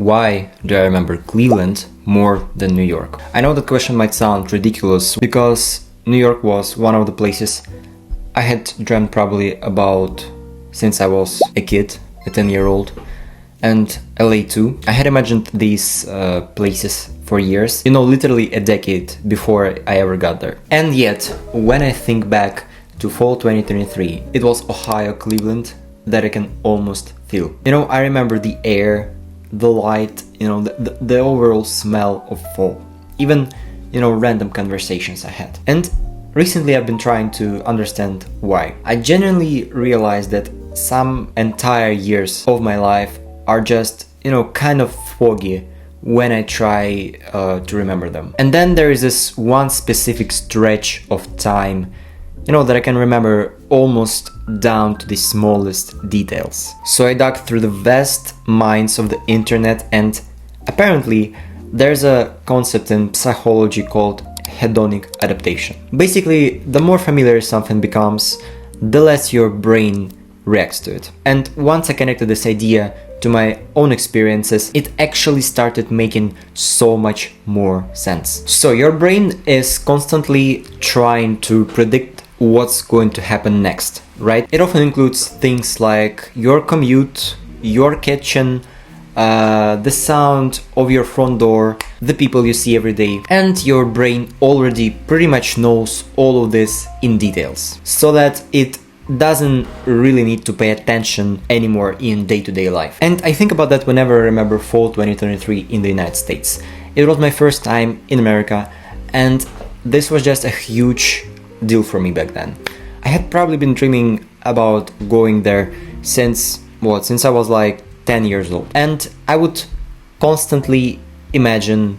Why do I remember Cleveland more than New York? I know that question might sound ridiculous because New York was one of the places I had dreamt probably about since I was a kid, a 10-year-old, and LA too. I had imagined these places for years, literally a decade before I ever got there. And yet, when I think back to fall 2023, it was Ohio, Cleveland that I can almost feel. I remember the air, the light, the overall smell of fall. Even, random conversations I had. And recently I've been trying to understand why. I genuinely realized that some entire years of my life are just, kind of foggy when I try to remember them. And then there is this one specific stretch of time that I can remember almost down to the smallest details. So I dug through the vast minds of the internet, and apparently there's a concept in psychology called hedonic adaptation. Basically, the more familiar something becomes, the less your brain reacts to it. And once I connected this idea to my own experiences, it actually started making so much more sense. So your brain is constantly trying to predict what's going to happen next, right? It often includes things like your commute, your kitchen, the sound of your front door, the people you see every day, and your brain already pretty much knows all of this in details, so that it doesn't really need to pay attention anymore in day-to-day life. And I think about that whenever I remember fall 2023 in the United States. It was my first time in America, and this was just a huge deal for me back then. I had probably been dreaming about going there since I was like 10 years old, and I would constantly imagine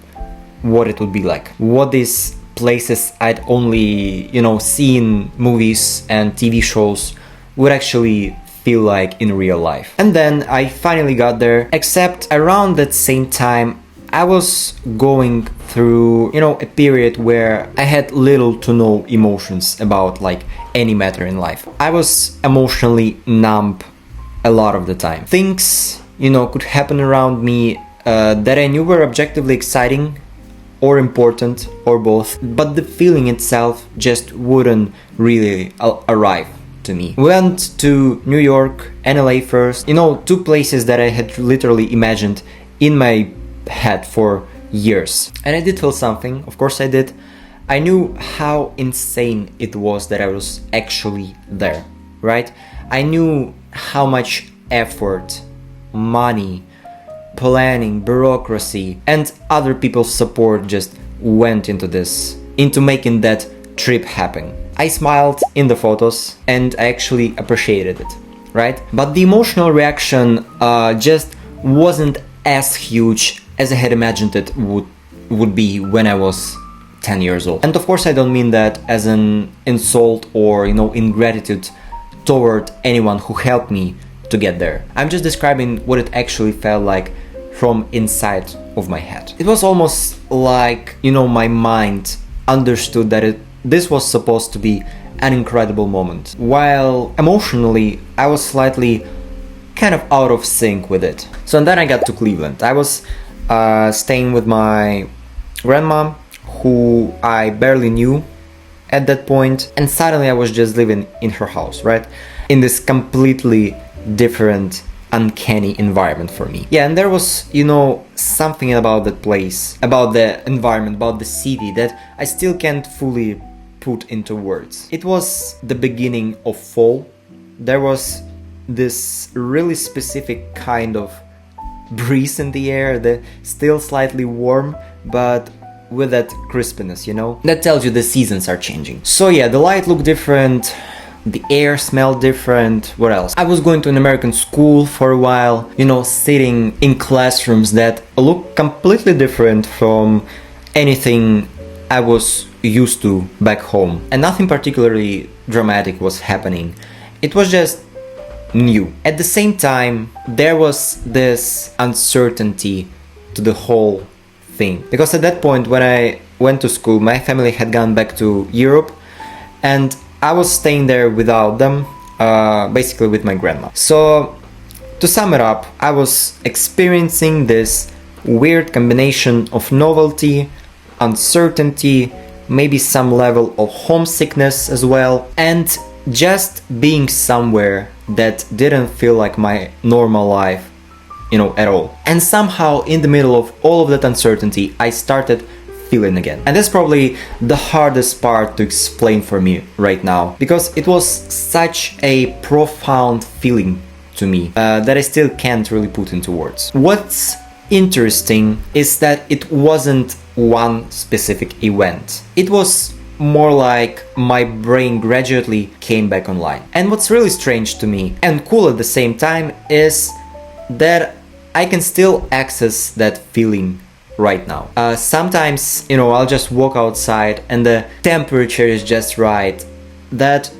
what it would be like, what these places I'd only see in movies and TV shows would actually feel like in real life. And then I finally got there, except around that same time I was going through, a period where I had little to no emotions about like any matter in life. I was emotionally numb a lot of the time. Things, could happen around me that I knew were objectively exciting or important or both, but the feeling itself just wouldn't really arrive to me. Went to New York and LA first, two places that I had literally imagined in my head for years. And I did feel something, of course I did. I knew how insane it was that I was actually there, right? I knew how much effort, money, planning, bureaucracy, and other people's support just went into making that trip happen. I smiled in the photos and I actually appreciated it, right? But the emotional reaction just wasn't as huge as I had imagined it would be when I was 10 years old. And of course I don't mean that as an insult or ingratitude toward anyone who helped me to get there. I'm just describing what it actually felt like from inside of my head. It was almost like, my mind understood that this was supposed to be an incredible moment, while emotionally I was slightly kind of out of sync with it. So and then I got to Cleveland. I was staying with my grandma, who I barely knew at that point, and suddenly I was just living in her house, right? In this completely different, uncanny environment for me. Yeah, and there was, something about that place, about the environment, about the city that I still can't fully put into words. It was the beginning of fall. There was this really specific kind of breeze in the air that still slightly warm, but with that crispiness, that tells you the seasons are changing. So yeah, the light looked different, the air smelled different. What else? I was going to an American school for a while, sitting in classrooms that look completely different from anything I was used to back home, and nothing particularly dramatic was happening. It was just new. At the same time, there was this uncertainty to the whole thing, because at that point when I went to school, my family had gone back to Europe and I was staying there without them, basically with my grandma. So To sum it up, I was experiencing this weird combination of novelty, uncertainty, maybe some level of homesickness as well, and just being somewhere that didn't feel like my normal life, at all. And somehow in the middle of all of that uncertainty, I started feeling again. And that's probably the hardest part to explain for me right now, because it was such a profound feeling to me that I still can't really put into words. What's interesting is that it wasn't one specific event. It was more like my brain gradually came back online. And what's really strange to me and cool at the same time is that I can still access that feeling right now. Sometimes, I'll just walk outside and the temperature is just right. That,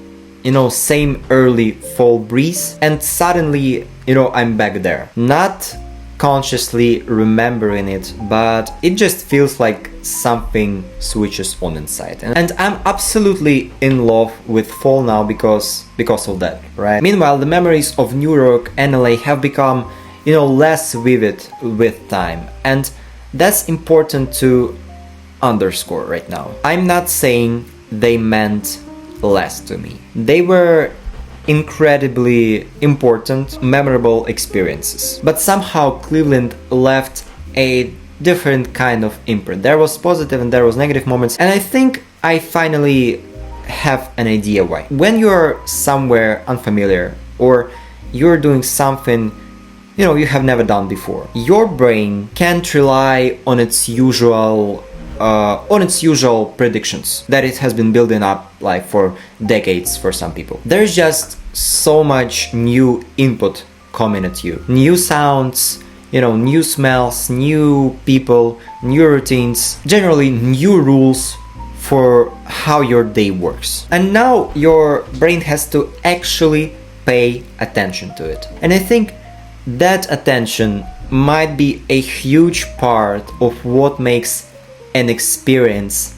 same early fall breeze, and suddenly, I'm back there. Not consciously remembering it, but it just feels like something switches on inside. And I'm absolutely in love with fall now because of that, right? Meanwhile, the memories of New York and LA have become, less vivid with time. And that's important to underscore right now. I'm not saying they meant less to me. They were incredibly important, memorable experiences. But somehow Cleveland left a different kind of imprint. There was positive and there was negative moments, and I think I finally have an idea why. When you're somewhere unfamiliar or you're doing something you have never done before, your brain can't rely on its usual predictions that it has been building up like for decades for some people. There's just so much new input coming at you. New sounds, new smells, new people, new routines, generally new rules for how your day works. And now your brain has to actually pay attention to it. And I think that attention might be a huge part of what makes an experience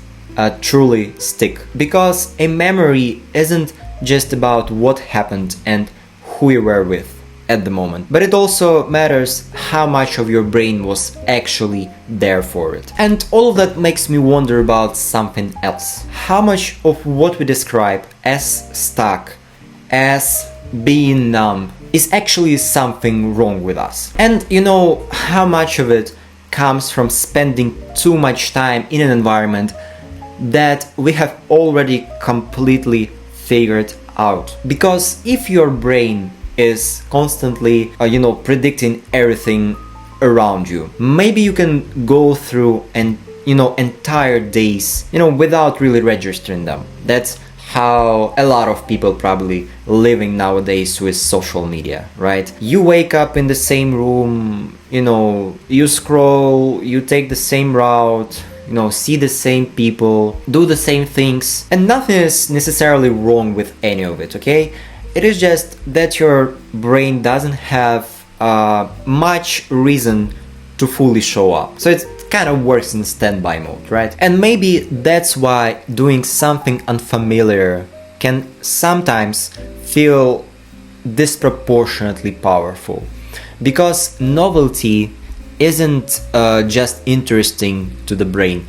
truly stick. Because a memory isn't just about what happened and who you were with at the moment, but it also matters how much of your brain was actually there for it. And all of that makes me wonder about something else. How much of what we describe as stuck, as being numb, is actually something wrong with us? And how much of it comes from spending too much time in an environment that we have already completely figured out? Because if your brain is constantly predicting everything around you, maybe you can go through entire days without really registering them. That's how a lot of people probably living nowadays with social media, right? You wake up in the same room, you scroll, you take the same route, see the same people, do the same things, and nothing is necessarily wrong with any of it, okay? It is just that your brain doesn't have much reason to fully show up. So it kind of works in standby mode, right? And maybe that's why doing something unfamiliar can sometimes feel disproportionately powerful. Because novelty isn't just interesting to the brain,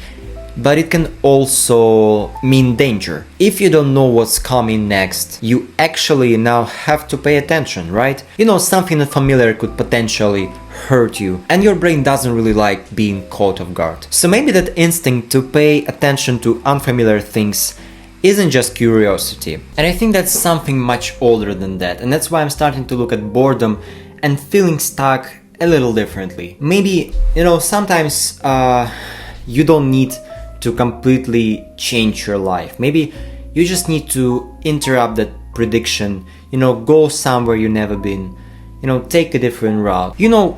but it can also mean danger. If you don't know what's coming next, you actually now have to pay attention, right? Something unfamiliar could potentially hurt you, and your brain doesn't really like being caught off guard. So maybe that instinct to pay attention to unfamiliar things isn't just curiosity. And I think that's something much older than that, and that's why I'm starting to look at boredom and feeling stuck a little differently. Maybe, sometimes you don't need to completely change your life. Maybe you just need to interrupt that prediction, go somewhere you've never been, take a different route.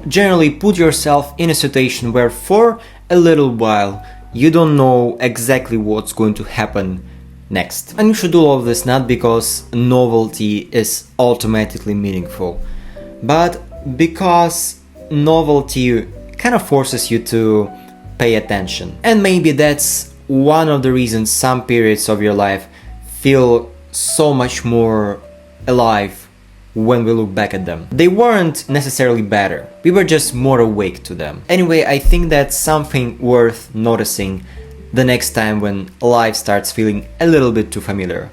Generally put yourself in a situation where for a little while you don't know exactly what's going to happen next. And you should do all of this not because novelty is automatically meaningful, but because novelty kind of forces you to pay attention. And maybe that's one of the reasons some periods of your life feel so much more alive when we look back at them. They weren't necessarily better, we were just more awake to them. Anyway, I think that's something worth noticing the next time when life starts feeling a little bit too familiar.